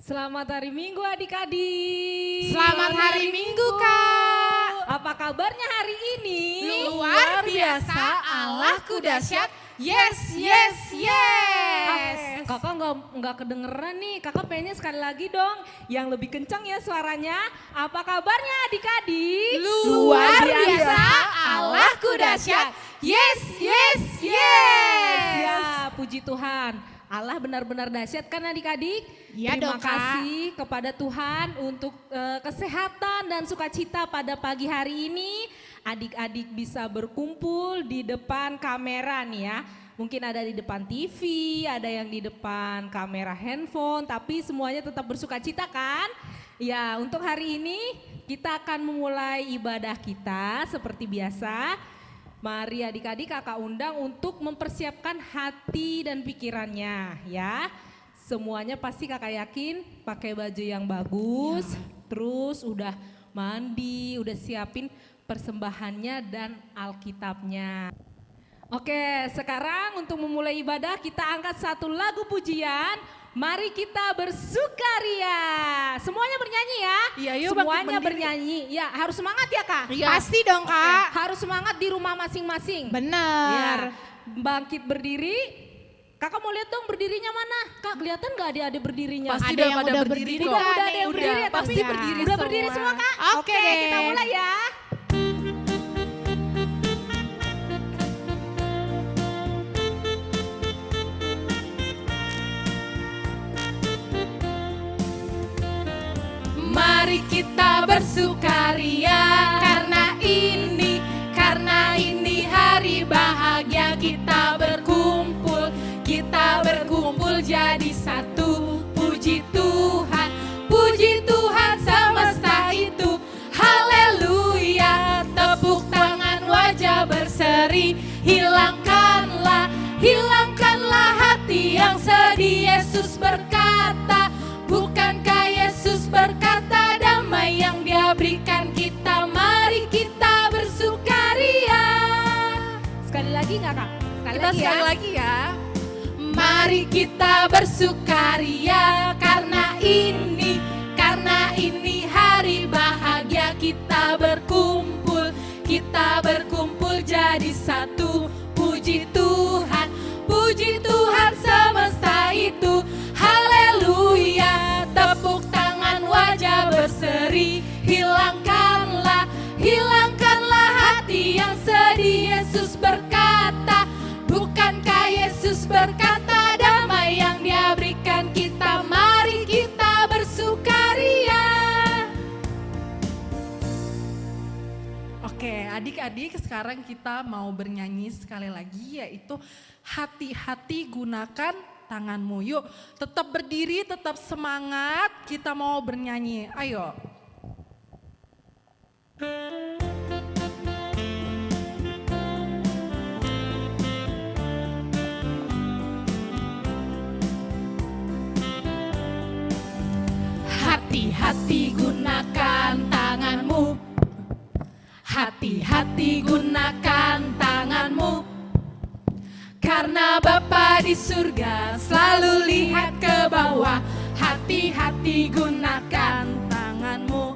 Selamat hari Minggu adik-adik. Selamat hari Minggu, Kak. Apa kabarnya hari ini? Luar biasa, Allahku dahsyat. Yes, yes, yes. Kakak nggak kedengeran nih. Kakak pengennya sekali lagi dong. Yang lebih kencang ya suaranya. Apa kabarnya adik-adik? Luar biasa, Allahku dahsyat. Yes, yes, yes. Ya, puji Tuhan. Allah benar-benar dahsyat kan adik-adik? Iya Terima dong, Kak. kasih kepada Tuhan untuk kesehatan dan sukacita pada pagi hari ini. Adik-adik bisa berkumpul di depan kamera nih ya. Mungkin ada di depan TV, ada yang di depan kamera handphone, tapi semuanya tetap bersukacita kan? Ya, untuk hari ini kita akan memulai ibadah kita seperti biasa. Mari adik-adik kakak undang untuk mempersiapkan hati dan pikirannya ya. Semuanya pasti kakak yakin pakai baju yang bagus, terus udah mandi, udah siapin persembahannya dan Alkitabnya. Oke, sekarang untuk memulai ibadah kita angkat satu lagu pujian. Mari kita bersukaria. Semuanya bernyanyi ya. Iya, yuk Semuanya bangkit berdiri. bernyanyi. Ya, harus semangat ya Kak. Iya. Pasti dong, Kak. Harus semangat di rumah masing-masing. Benar. Ya, bangkit berdiri. Kakak mau lihat dong berdirinya mana? Kak, kelihatan nggak adik-adik berdirinya? Pasti Ada udah yang pada udah berdiri berdiri kok. Udah ada yang berdiri ya, pasti tapi berdiri udah berdiri semua Kak? Oke. Kita mulai ya. Mari kita bersukaria karena ini hari bahagia kita berkumpul jadi satu. Puji Tuhan semesta itu, haleluya. Tepuk tangan wajah berseri, hilangkanlah hati yang sedih. Yesus berkata, bukankah Yesus berkata damai yang Dia berikan kita? Mari kita bersukaria. Sekali lagi nggak Kak? Kita sekali lagi ya. Mari kita bersukaria karena ini hari bahagia kita berkumpul jadi satu. Puji Tuhan semesta itu, haleluya. Tepuk tangan wajah berseri, hilangkanlah hati yang sedih. Yesus berkata, bukankah Yesus berkata damai yang Dia berikan kita? Mari kita bersukaria. Oke, adik-adik, sekarang kita mau bernyanyi sekali lagi, yaitu hati-hati gunakan tanganmu. Yuk, tetap berdiri, tetap semangat, kita mau bernyanyi. Ayo. Hati-hati gunakan tanganmu. Hati-hati gunakan tanganmu. Karena Bapa di surga selalu lihat ke bawah. Hati-hati gunakan tanganmu.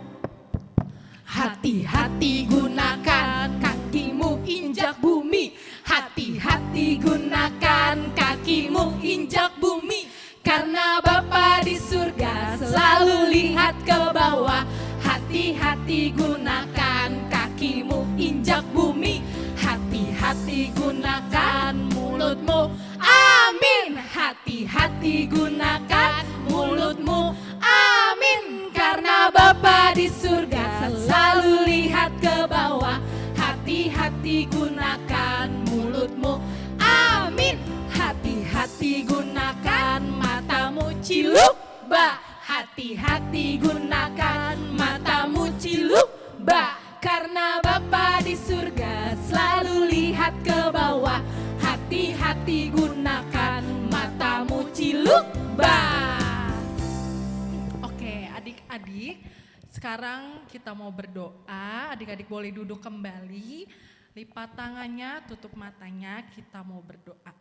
Hati-hati gunakan kakimu injak bumi. Hati-hati gunakan kakimu injak bumi. Karena Bapa di surga selalu lihat ke bawah. Hati-hati gunakan kakimu injak bumi. Hati-hati gunakan mulutmu. Amin. Hati-hati gunakan mulutmu. Amin. Karena Bapa di surga selalu lihat ke bawah. Hati-hati gunakan mulutmu. Amin. Hati-hati gunakan matamu, ciluk ba. Hati-hati gunakan matamu, ciluk ba. Karena Bapa di surga selalu lihat ke bawah. Hati-hati gunakan matamu, ciluk ba. Oke, adik-adik, sekarang kita mau berdoa. Adik-adik boleh duduk kembali, lipat tangannya, tutup matanya, kita mau berdoa.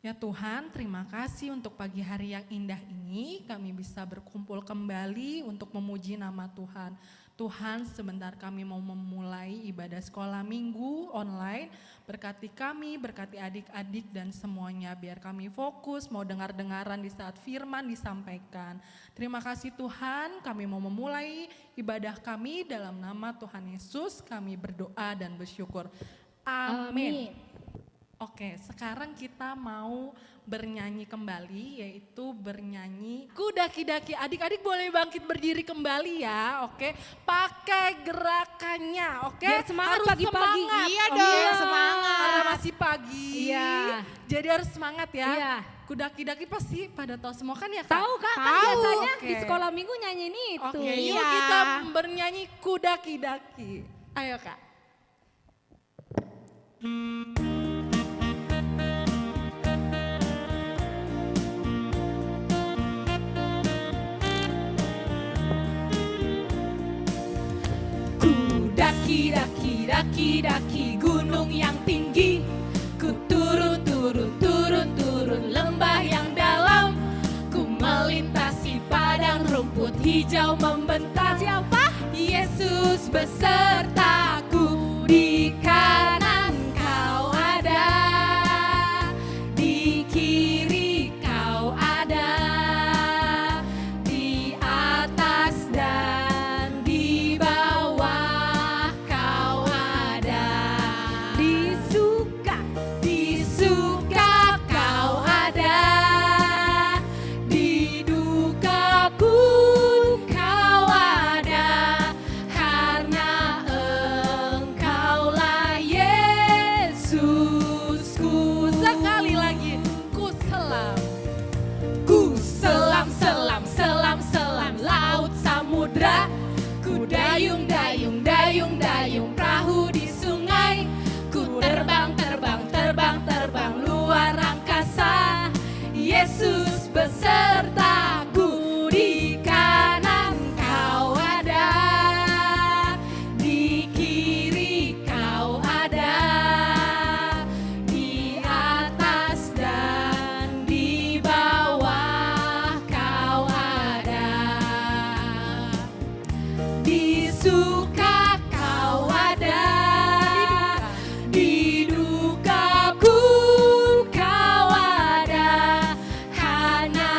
Ya Tuhan, terima kasih untuk pagi hari yang indah ini. Kami bisa berkumpul kembali untuk memuji nama Tuhan. Tuhan, sebentar kami mau memulai ibadah sekolah minggu online. Berkati kami, berkati adik-adik dan semuanya. Biar kami fokus, mau dengar-dengaran di saat firman disampaikan. Terima kasih Tuhan, kami mau memulai ibadah kami dalam nama Tuhan Yesus. Kami berdoa dan bersyukur. Amin. Oke, sekarang kita mau bernyanyi kembali, yaitu bernyanyi Kudaki-daki. Adik-adik boleh bangkit berdiri kembali ya, oke? Pakai gerakannya, oke? Biar semangat Harus pagi-pagi. semangat. Iya dong, Iya, semangat. Karena masih pagi. Iya. Jadi harus semangat ya. Iya. Kudaki-daki pasti pada tahu semua kan ya Kak? Tahu Kak, kan Tahu, biasanya oke. di sekolah minggu nyanyiin itu. Oke, yuk kita bernyanyi Kudaki-daki. Ayo Kak. Daki gunung yang tinggi, ku turun lembah yang dalam, ku melintasi padang rumput hijau membentang. Siapa? Yesus besertaku, di kanan kau ada, di kiri kau ada, di atas dan di bawah kau ada, di suka kau ada, di duka pun kau ada, karena engkaulah Yesusku. Sekali lagi, ku selam. Ku selam laut samudra, ku dayung perahu di sungai, ku terbang luar angkasa. Yesus besertaku, di kanan kau ada, di kiri kau ada, di atas dan di bawah kau ada, di suka kau ada, di dukaku kau ada, karena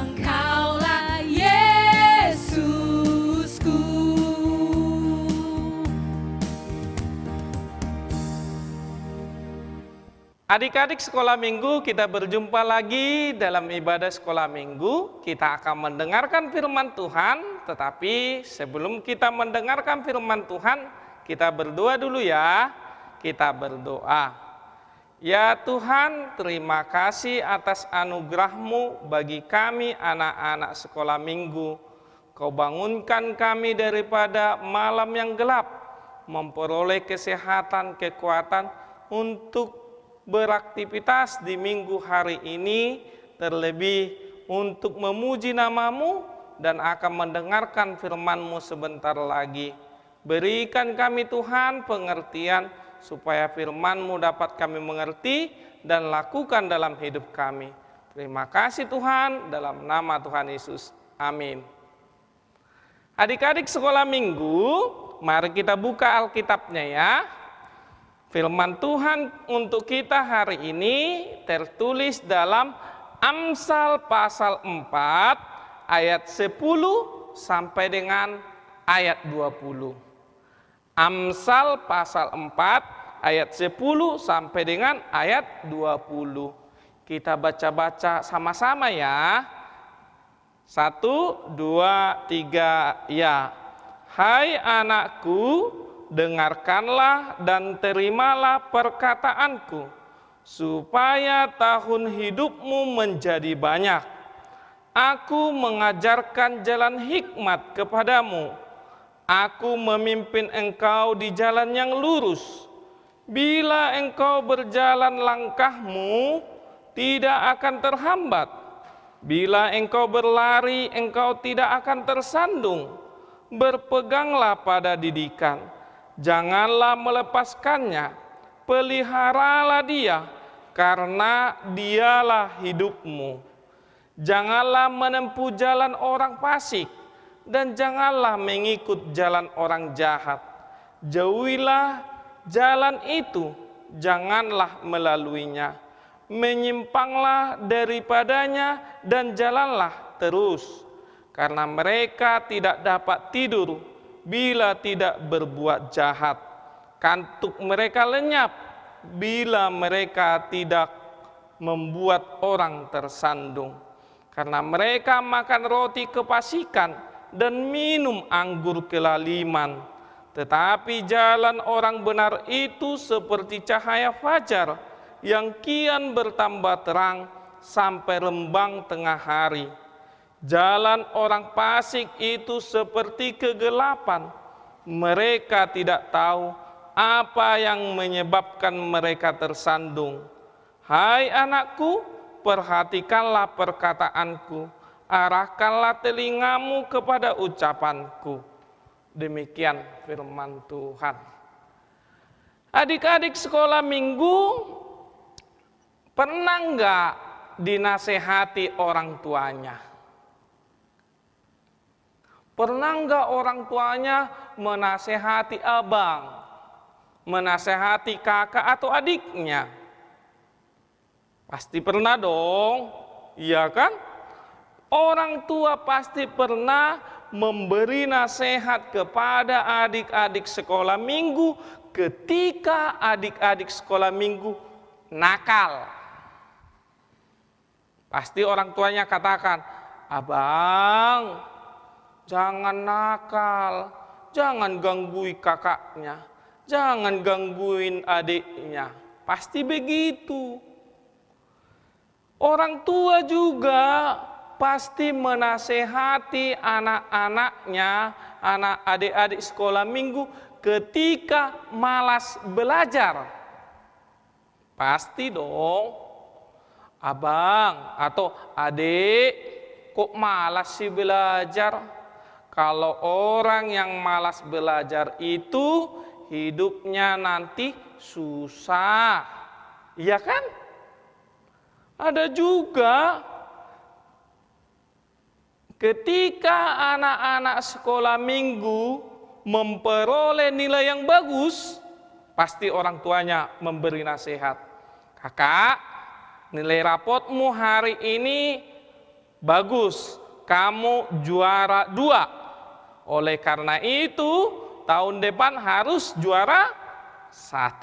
engkaulah Yesusku. Adik-adik sekolah minggu, kita berjumpa lagi dalam ibadah sekolah minggu. Kita akan mendengarkan firman Tuhan, tetapi sebelum kita mendengarkan firman Tuhan, kita berdoa dulu ya. Kita berdoa. Ya Tuhan, terima kasih atas anugerah-Mu bagi kami anak-anak sekolah minggu. Kau bangunkan kami daripada malam yang gelap, memperoleh kesehatan, kekuatan untuk beraktivitas di minggu hari ini, terlebih untuk memuji nama-Mu dan akan mendengarkan firman-Mu sebentar lagi. Berikan kami Tuhan pengertian supaya firman-Mu dapat kami mengerti dan lakukan dalam hidup kami. Terima kasih Tuhan, dalam nama Tuhan Yesus. Amin. Adik-adik sekolah minggu, mari kita buka Alkitabnya ya. Firman Tuhan untuk kita hari ini tertulis dalam Amsal pasal 4 ayat 10 sampai dengan ayat 20. Amsal pasal 4 ayat 10 sampai dengan ayat 20. Kita baca-baca sama-sama ya. 1, 2, 3 ya. Hai anakku, dengarkanlah dan terimalah perkataanku, supaya tahun hidupmu menjadi banyak. Aku mengajarkan jalan hikmat kepadamu. Aku memimpin engkau di jalan yang lurus. Bila engkau berjalan langkahmu tidak akan terhambat. Bila engkau berlari, engkau tidak akan tersandung. Berpeganglah pada didikan. Janganlah melepaskannya, peliharalah dia, karena dialah hidupmu. Janganlah menempuh jalan orang fasik, dan janganlah mengikut jalan orang jahat. Jauhilah jalan itu, janganlah melaluinya. Menyimpanglah daripadanya dan jalanlah terus, karena mereka tidak dapat tidur bila tidak berbuat jahat. Kantuk mereka lenyap bila mereka tidak membuat orang tersandung. Karena mereka makan roti kefasikan dan minum anggur kelaliman. Tetapi jalan orang benar itu seperti cahaya fajar yang kian bertambah terang sampai rembang tengah hari. Jalan orang fasik itu seperti kegelapan. Mereka tidak tahu apa yang menyebabkan mereka tersandung. Hai anakku, perhatikanlah perkataanku, arahkanlah telingamu kepada ucapanku. Demikian firman Tuhan. Adik-adik sekolah minggu, pernah enggak dinasehati orang tuanya? Pernah enggak orang tuanya menasehati abang, menasehati kakak atau adiknya? Pasti pernah dong, iya kan? Orang tua pasti pernah memberi nasihat kepada adik-adik sekolah minggu ketika adik-adik sekolah minggu nakal. Pasti orang tuanya katakan, abang, jangan nakal, jangan gangguin kakaknya, jangan gangguin adiknya. Pasti begitu. Orang tua juga pasti menasehati anak-anaknya, anak adik-adik sekolah minggu ketika malas belajar. Pasti dong, abang atau adik, kok malas sih belajar? Kalau orang yang malas belajar itu hidupnya nanti susah, iya kan? Ada juga ketika anak-anak sekolah minggu memperoleh nilai yang bagus, pasti orang tuanya memberi nasihat. Kakak, nilai rapotmu hari ini bagus, kamu juara 2. Oleh karena itu, tahun depan harus juara 1.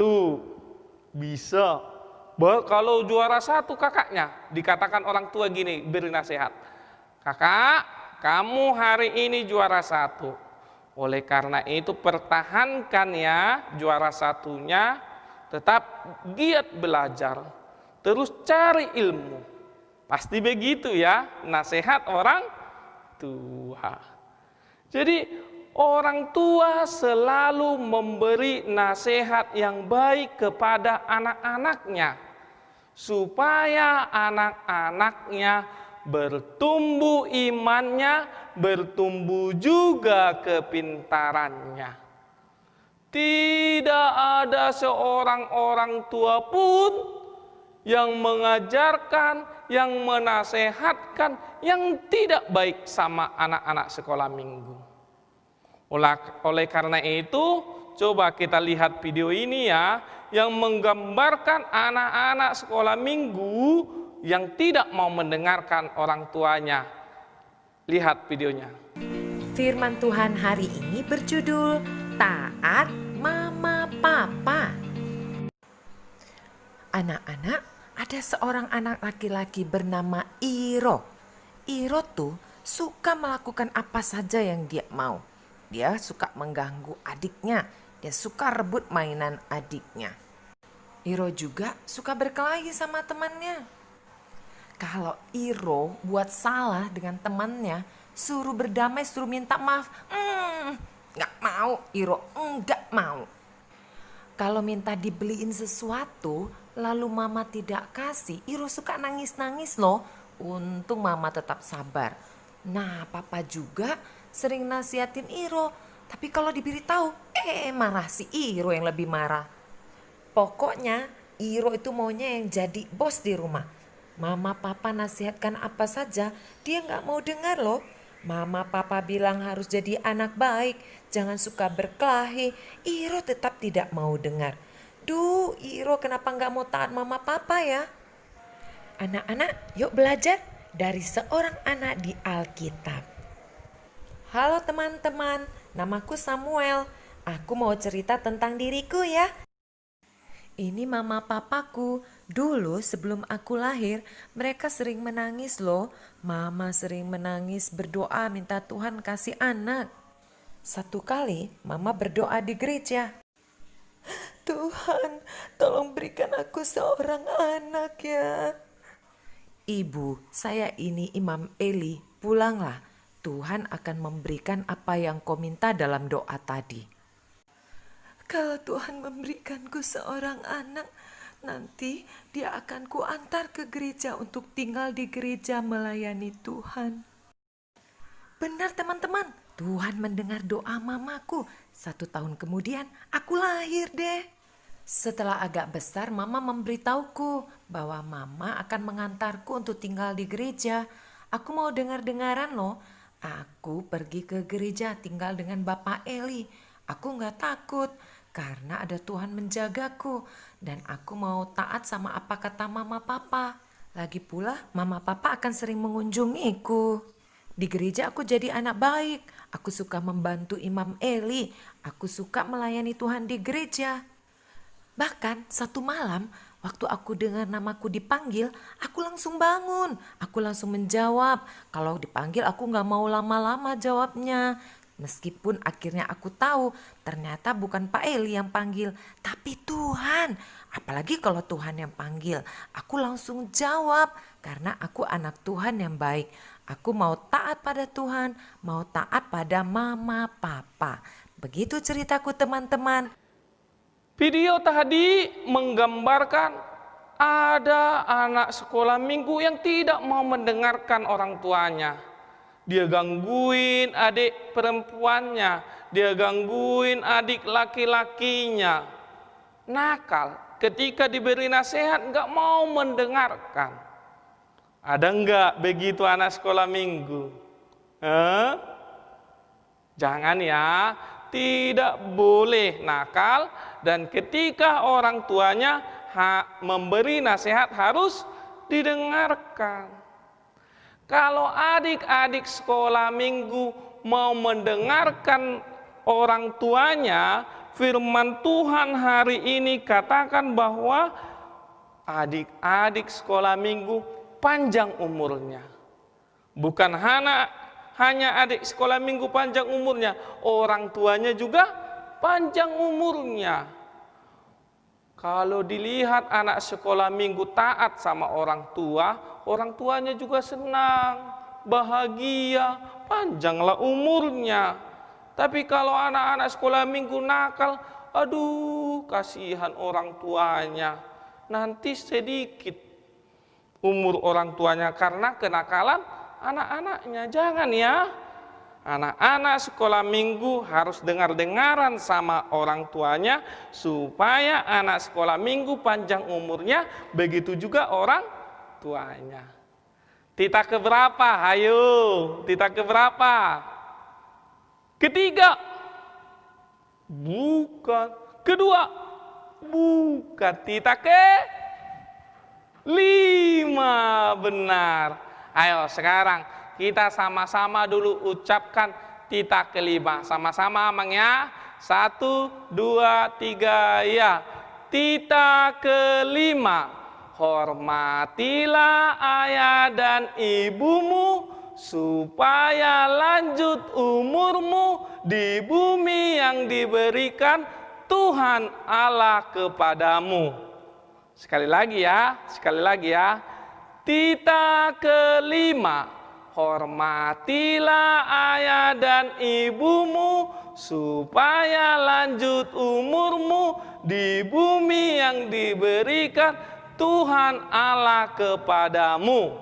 Bisa. Kalau juara 1 kakaknya, dikatakan orang tua gini, beri nasihat. Kakak, kamu hari ini juara 1. Oleh karena itu pertahankan ya juara 1-nya, tetap giat belajar, terus cari ilmu. Pasti begitu ya, nasihat orang tua. Jadi orang tua selalu memberi nasihat yang baik kepada anak-anaknya, supaya anak-anaknya bertumbuh imannya, bertumbuh juga kepintarannya. Tidak ada seorang orang tua pun yang mengajarkan, yang menasehatkan yang tidak baik sama anak-anak sekolah minggu. Oleh karena itu, coba kita lihat video ini ya, yang menggambarkan anak-anak sekolah minggu yang tidak mau mendengarkan orang tuanya. Lihat videonya. Firman Tuhan hari ini berjudul Taat Mama Papa. Anak-anak, ada seorang anak laki-laki bernama Iro. Iro tuh suka melakukan apa saja yang dia mau. Dia suka mengganggu adiknya, dia suka rebut mainan adiknya. Iro juga suka berkelahi sama temannya. Kalau Iro buat salah dengan temannya, suruh berdamai, suruh minta maaf, nggak mau, Iro nggak mau. Kalau minta dibeliin sesuatu, lalu mama tidak kasih, Iro suka nangis-nangis loh. Untung mama tetap sabar. Nah, papa juga sering nasihatin Iro, tapi kalau diberitahu, marah si Iro yang lebih marah. Pokoknya Iro itu maunya yang jadi bos di rumah. Mama papa nasihatkan apa saja, dia nggak mau dengar loh. Mama papa bilang harus jadi anak baik, jangan suka berkelahi. Iro tetap tidak mau dengar. Duh, Iro kenapa nggak mau taat mama papa ya? Anak-anak, yuk belajar dari seorang anak di Alkitab. Halo teman-teman, namaku Samuel. Aku mau cerita tentang diriku ya. Ini mama papaku. Dulu sebelum aku lahir, mereka sering menangis loh. Mama sering menangis berdoa minta Tuhan kasih anak. Satu kali mama berdoa di gereja. Tuhan, tolong berikan aku seorang anak ya. Ibu, saya ini Imam Eli. Pulanglah. Tuhan akan memberikan apa yang kau minta dalam doa tadi. Kalau Tuhan memberikanku seorang anak, nanti dia akan kuantar ke gereja untuk tinggal di gereja melayani Tuhan. Benar teman-teman, Tuhan mendengar doa mamaku. 1 tahun kemudian aku lahir deh. Setelah agak besar, mama memberitahuku bahwa mama akan mengantarku untuk tinggal di gereja. Aku mau dengar-dengaran loh. Aku pergi ke gereja tinggal dengan Bapak Eli. Aku gak takut karena ada Tuhan menjagaku. Dan aku mau taat sama apa kata mama papa. Lagi pula mama papa akan sering mengunjungiku. Di gereja aku jadi anak baik. Aku suka membantu Imam Eli. Aku suka melayani Tuhan di gereja. Bahkan satu malam waktu aku dengar namaku dipanggil, aku langsung bangun. Aku langsung menjawab. Kalau dipanggil aku gak mau lama-lama jawabnya. Meskipun akhirnya aku tahu ternyata bukan Pak Eli yang panggil, tapi Tuhan. Apalagi kalau Tuhan yang panggil, aku langsung jawab karena aku anak Tuhan yang baik. Aku mau taat pada Tuhan, mau taat pada mama papa. Begitu ceritaku teman-teman. Video tadi menggambarkan ada anak sekolah minggu yang tidak mau mendengarkan orang tuanya. Dia gangguin adik perempuannya, dia gangguin adik laki-lakinya. Nakal, ketika diberi nasihat nggak mau mendengarkan. Ada nggak begitu anak sekolah minggu? Jangan ya, tidak boleh nakal. Dan ketika orang tuanya memberi nasihat harus didengarkan. Kalau adik-adik sekolah minggu mau mendengarkan orang tuanya, firman Tuhan hari ini katakan bahwa adik-adik sekolah minggu panjang umurnya. Bukan hanya adik sekolah minggu panjang umurnya, orang tuanya juga panjang umurnya. Kalau dilihat anak sekolah minggu taat sama orang tuanya juga senang, bahagia, panjanglah umurnya. Tapi kalau anak-anak sekolah minggu nakal, aduh kasihan orang tuanya. Nanti sedikit umur orang tuanya karena kenakalan anak-anaknya. Jangan ya. Anak-anak sekolah minggu harus dengar-dengaran sama orang tuanya supaya anak sekolah minggu panjang umurnya, begitu juga orang tuanya. Tita keberapa? Hayo, tita keberapa? Ketiga? Bukan. Kedua? Bukan. Tita ke? 5, benar. Ayo sekarang kita sama-sama dulu ucapkan tita kelima. Sama-sama Amang ya. 1, 2, 3 ya. Tita kelima. Hormatilah ayah dan ibumu supaya lanjut umurmu di bumi yang diberikan Tuhan Allah kepadamu. Sekali lagi ya. Tita kelima. Hormatilah ayah dan ibumu supaya lanjut umurmu di bumi yang diberikan Tuhan Allah kepadamu.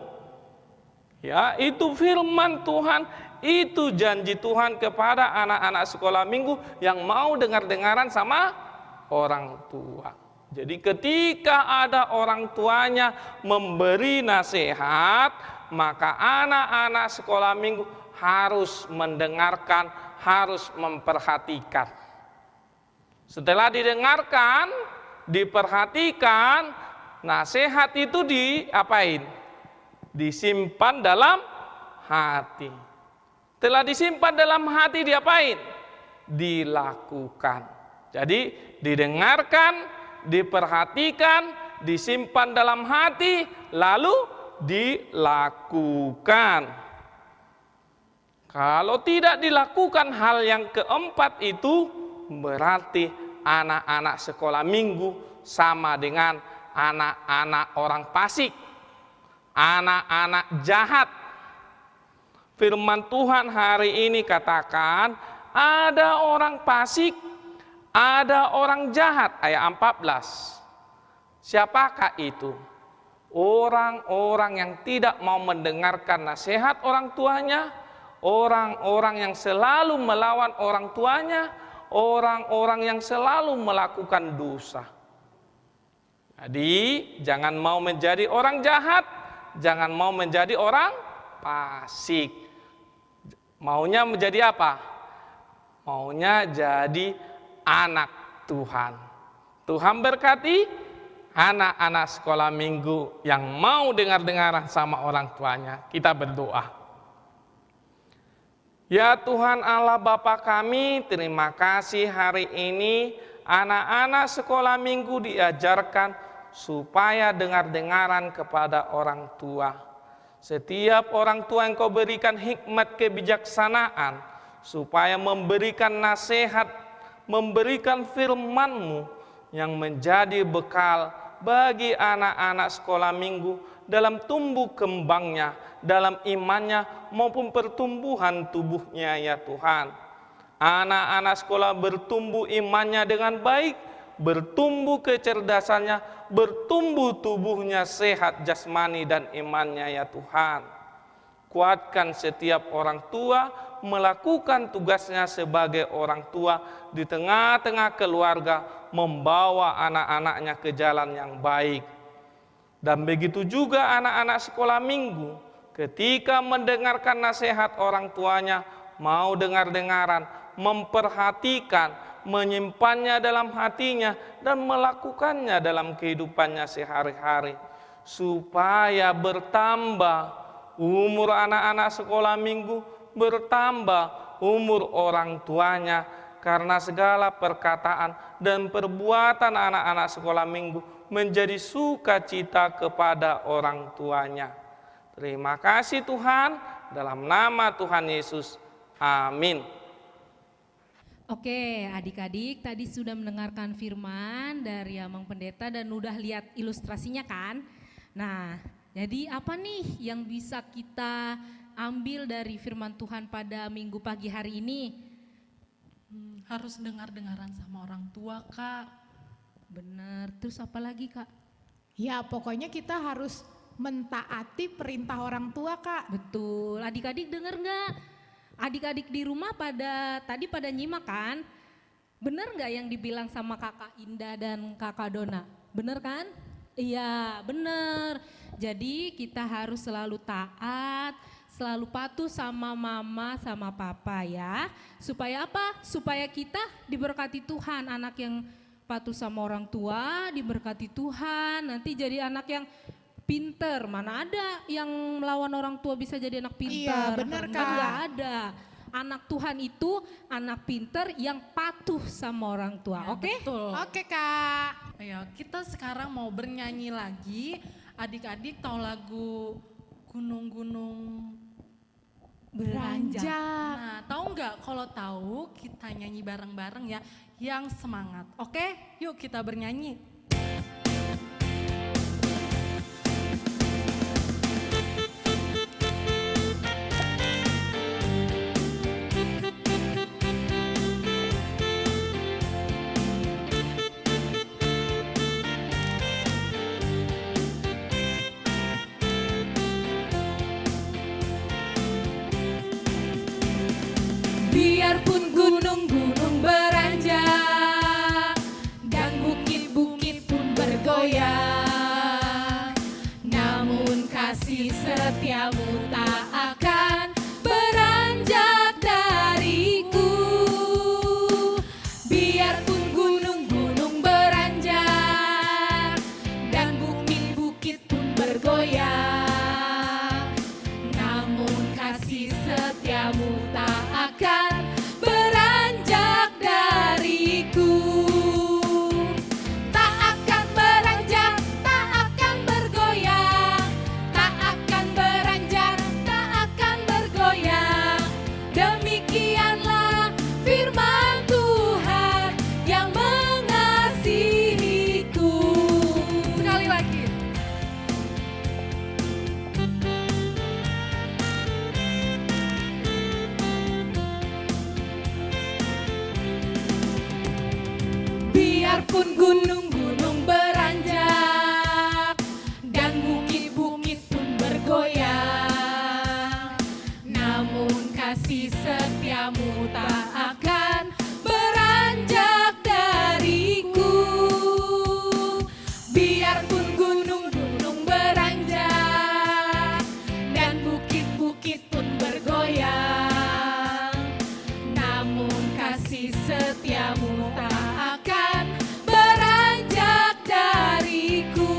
Ya, itu firman Tuhan, itu janji Tuhan kepada anak-anak sekolah minggu yang mau dengar-dengaran sama orang tua. Jadi ketika ada orang tuanya memberi nasihat, maka anak-anak sekolah minggu harus mendengarkan, harus memperhatikan. Setelah didengarkan, diperhatikan, nasihat itu diapain? Disimpan dalam hati. Setelah disimpan dalam hati diapain? Dilakukan. Jadi didengarkan, diperhatikan, disimpan dalam hati, lalu dilakukan. Kalau tidak dilakukan hal yang keempat itu, berarti anak-anak sekolah minggu sama dengan anak-anak orang fasik, anak-anak jahat. Firman Tuhan hari ini katakan, ada orang fasik, ada orang jahat, ayat 14. Siapakah itu? Orang-orang yang tidak mau mendengarkan nasihat orang tuanya, orang-orang yang selalu melawan orang tuanya, orang-orang yang selalu melakukan dosa. Jadi jangan mau menjadi orang jahat, jangan mau menjadi orang fasik. Maunya menjadi apa? Maunya jadi anak Tuhan. Tuhan berkati anak-anak sekolah minggu yang mau dengar-dengaran sama orang tuanya. Kita berdoa. Ya Tuhan Allah Bapa kami, terima kasih hari ini anak-anak sekolah minggu diajarkan supaya dengar-dengaran kepada orang tua. Setiap orang tua yang kau berikan hikmat kebijaksanaan, supaya memberikan nasihat, memberikan firman-Mu yang menjadi bekal bagi anak-anak sekolah minggu dalam tumbuh kembangnya, dalam imannya maupun pertumbuhan tubuhnya ya Tuhan. Anak-anak sekolah bertumbuh imannya dengan baik, bertumbuh kecerdasannya, bertumbuh tubuhnya sehat jasmani dan imannya ya Tuhan. Kuatkan setiap orang tua melakukan tugasnya sebagai orang tua di tengah-tengah keluarga, membawa anak-anaknya ke jalan yang baik. Dan begitu juga anak-anak sekolah minggu, ketika mendengarkan nasihat orang tuanya, mau dengar-dengaran, memperhatikan, menyimpannya dalam hatinya, dan melakukannya dalam kehidupannya sehari-hari, supaya bertambah umur anak-anak sekolah minggu, bertambah umur orang tuanya, karena segala perkataan dan perbuatan anak-anak sekolah minggu menjadi sukacita kepada orang tuanya. Terima kasih Tuhan, dalam nama Tuhan Yesus, amin. Oke, adik-adik tadi sudah mendengarkan firman dari Amang Pendeta dan udah lihat ilustrasinya kan? Nah, jadi apa nih yang bisa kita ambil dari firman Tuhan pada minggu pagi hari ini? Harus dengar-dengaran sama orang tua, Kak. Bener, terus apa lagi Kak? Ya pokoknya kita harus mentaati perintah orang tua, Kak. Betul, adik-adik denger nggak? Adik-adik di rumah tadi pada nyimak kan? Bener nggak yang dibilang sama Kakak Indah dan Kakak Dona? Bener kan? Iya bener. Jadi kita harus selalu taat, selalu patuh sama mama sama papa ya. Supaya apa? Supaya kita diberkati Tuhan, anak yang patuh sama orang tua diberkati Tuhan, nanti jadi anak yang pinter. Mana ada yang melawan orang tua bisa jadi anak pinter? Iya benar Kak. Nggak ada. Anak Tuhan itu anak pinter yang patuh sama orang tua. Ya, Oke? betul. Oke Kak. Ayo, kita sekarang mau bernyanyi lagi. Adik-adik tahu lagu Gunung-Gunung Beranjak. Nah, tahu nggak? Kalau tahu kita nyanyi bareng-bareng ya, yang semangat. Oke, yuk kita bernyanyi. Biarpun gunung-gunung beranjak dan bukit-bukit kasih setiamu tak akan beranjak dariku. Tak akan beranjak, tak akan bergoyang, tak akan beranjak, tak akan bergoyang. Demikianlah firman Tuhan yang mengasihiku. Sekali lagi. Biarpun gunung-gunung beranjak dan bukit-bukit pun bergoyang, namun kasih setiamu tak akan beranjak dariku. Biarpun gunung-gunung beranjak dan bukit-bukit pun bergoyang, namun kasih setiamu tak akan beranjak dariku.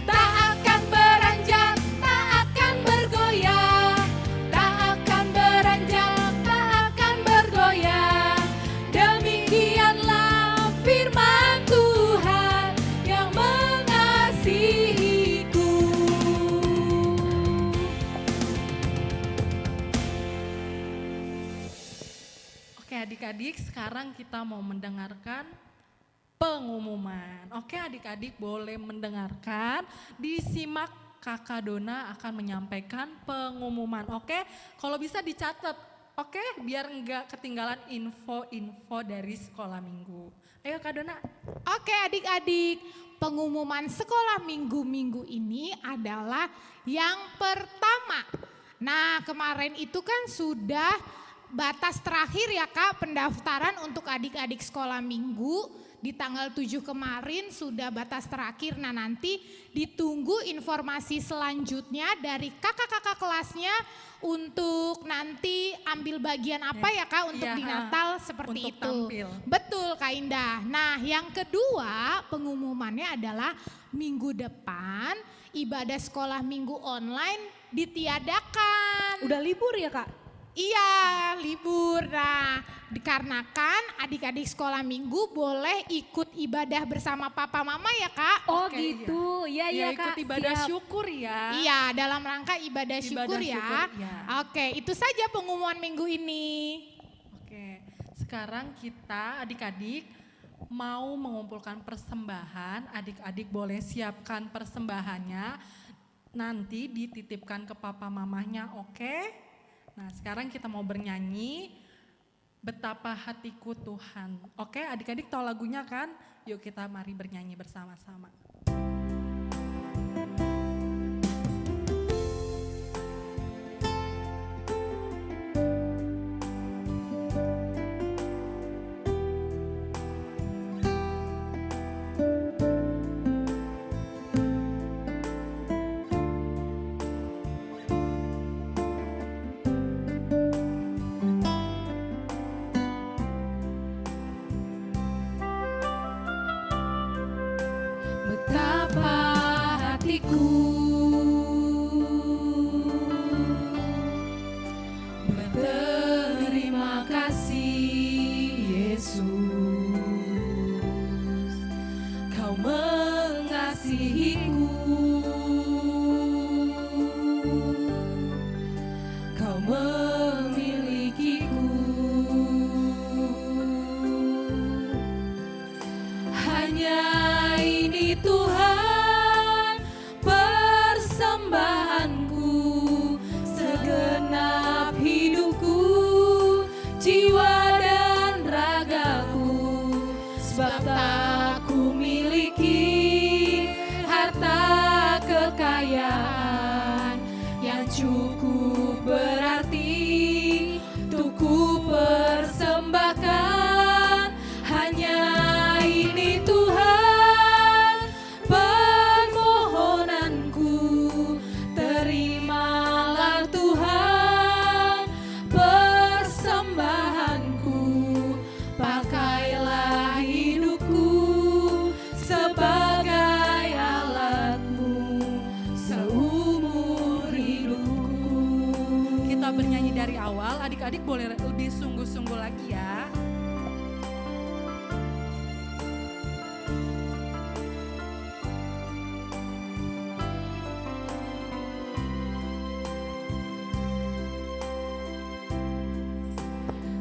Tak akan beranjak, tak akan bergoyang, tak akan beranjak, tak akan bergoyang. Demikianlah firman Tuhan yang mengasihiku. Oke adik-adik, sekarang kita mau mendengarkan pengumuman. Oke adik-adik boleh mendengarkan, disimak Kakak Dona akan menyampaikan pengumuman. Oke, kalau bisa dicatat. Oke, biar enggak ketinggalan info-info dari sekolah minggu. Ayo Kak Dona. Oke adik-adik, pengumuman sekolah minggu-minggu ini adalah yang pertama. Nah kemarin itu kan sudah batas terakhir ya Kak, pendaftaran untuk adik-adik sekolah minggu. Di tanggal 7 kemarin sudah batas terakhir. Nah nanti ditunggu informasi selanjutnya dari kakak-kakak kelasnya untuk nanti ambil bagian apa ya Kak untuk Iya, di Natal seperti untuk itu. tampil. Betul Kak Indah. Nah yang kedua pengumumannya adalah minggu depan ibadah sekolah minggu online ditiadakan. Udah libur ya Kak? Iya libur. Nah dikarenakan adik-adik sekolah minggu boleh ikut ibadah bersama papa mama ya Kak. Oh Oke, gitu, iya Ya, Kak. ikut ibadah siap. syukur ya. Iya dalam rangka ibadah syukur ya. syukur, ya. Oke itu saja pengumuman minggu ini. Oke, sekarang kita adik-adik mau mengumpulkan persembahan. Adik-adik boleh siapkan persembahannya. Nanti dititipkan ke papa mamahnya, oke? Nah sekarang kita mau bernyanyi Betapa Hatiku Tuhan. Oke adik-adik tahu lagunya kan? Yuk kita mari bernyanyi bersama-sama. Betapa hatiku berterima kasih Yesus, Kau mengasihiku, Kau memilikiku. Hanya ini Tuhan persembahanku, segenap hidupku, jiwa dan ragaku. Sebab tak ku miliki harta kekayaan yang cukup berarti untuk ku persembahkan. Hanya ini Tuhan permohonanku, terimalah Tuhan persembahanku, pakailah hidupku sebagai alatmu seumur hidupku. bernyanyi dari awal, adik-adik boleh lebih sungguh-sungguh lagi ya.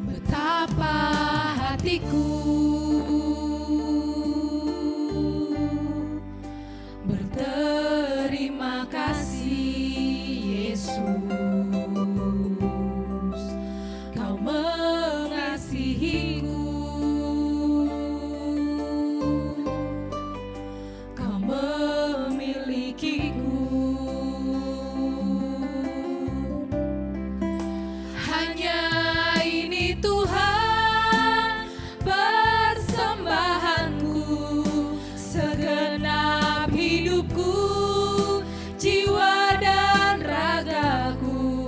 Betapa hatiku berterima kasih Yesus, Kau mengasihiku, Kau memilikiku. Hanya ini Tuhan persembahanku, segenap hidupku, jiwa dan ragaku,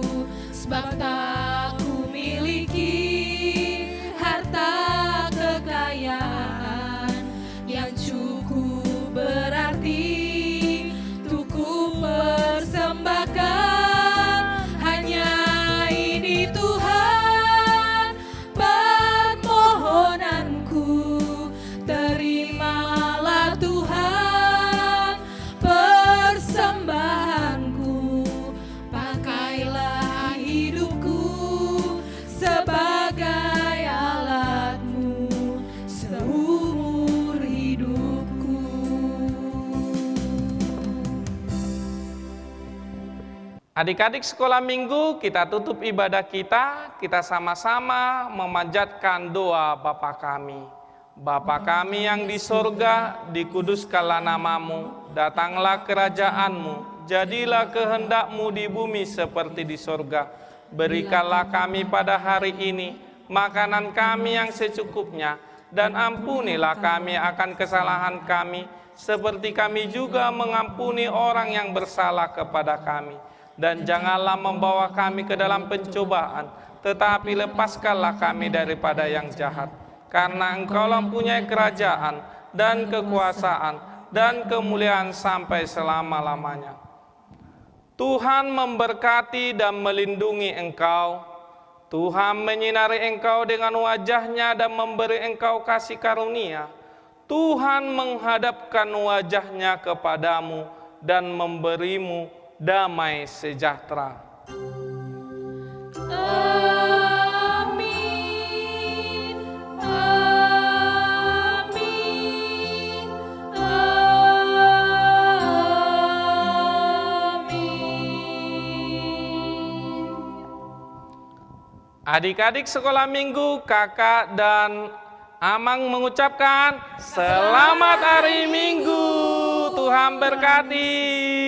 sebab tak ku miliki harta kekayaan yang cukup berarti untuk ku persembahkan. Hanya ini Tuhan permohonanku, terimalah Tuhan persembahanku, pakailah hidupku sebagai alatmu seumur hidupku. Adik-adik sekolah minggu, kita tutup ibadah kita sama-sama memanjatkan doa Bapa kami. Bapa kami yang di sorga, dikuduskanlah namamu, datanglah kerajaanmu, jadilah kehendakmu di bumi seperti di sorga. Berikanlah kami pada hari ini makanan kami yang secukupnya, dan ampunilah kami akan kesalahan kami, seperti kami juga mengampuni orang yang bersalah kepada kami. Dan janganlah membawa kami ke dalam pencobaan, tetapi lepaskanlah kami daripada yang jahat. Karena Engkaulah mempunyai kerajaan dan kekuasaan dan kemuliaan sampai selama-lamanya. Tuhan memberkati dan melindungi engkau. Tuhan menyinari engkau dengan wajah-Nya dan memberi engkau kasih karunia. Tuhan menghadapkan wajah-Nya kepadamu dan memberimu damai sejahtera. Amin, amin, amin. Adik-adik sekolah minggu, kakak dan Amang mengucapkan selamat hari Minggu. Tuhan berkati.